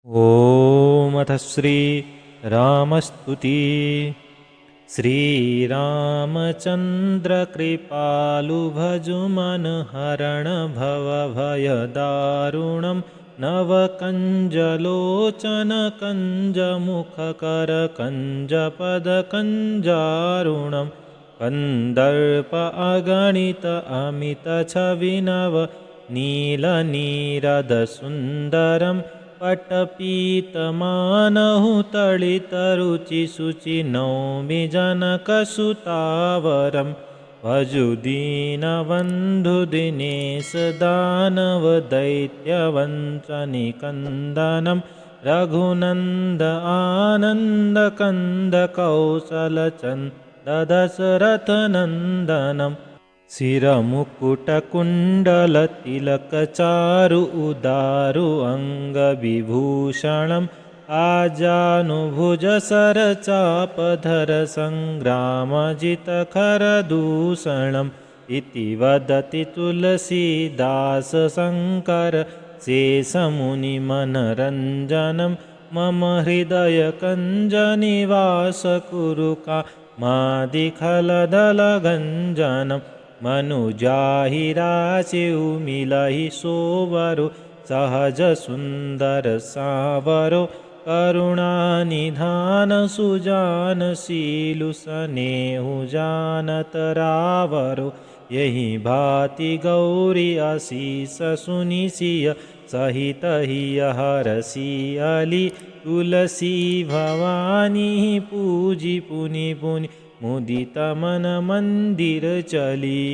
ॐ अथ श्री रामस्तुति। श्रीरामचन्द्रकृपालु भजुमन हरण भवभयदारुणं नवकञ्जलोचन कञ्जमुखकर कञ्जपदकञ्जारुणं कन्दर्प अगणित अमितछविनव नीलनीरदसुन्दरं पटपीतमानहुतलितरुचिशुचि नौमि जनकसुतावरं भजुदीनबन्धुदिनेश दानवदैत्यवञ्चनिकन्दनं रघुनन्द आनन्दकन्दकौसलचन्ददशरथनन्दनं शिरमुकुटकुण्डलतिलकचारु उदारु अङ्गविभूषणम् आजानुभुजसरचापधर सङ्ग्रामजितखरदूषणम् इति वदति तुलसीदास शङ्कर शेषमुनिमनरञ्जनं मम हृदयकञ्जनिवास कुरु कामादिखलदलगञ्जनं मनुजाहिराचिउ मिलहि सोवरो सहज सुंदर सावरो करुणानिधान सुजान शीलु स्नेहु जानत रावरो यही भाति गौरी आशीष सुनिसिय सहित हिय हरसि अली तुलसी भवानी पूजी पुनि पुनि मुदित मन मंदिर चली।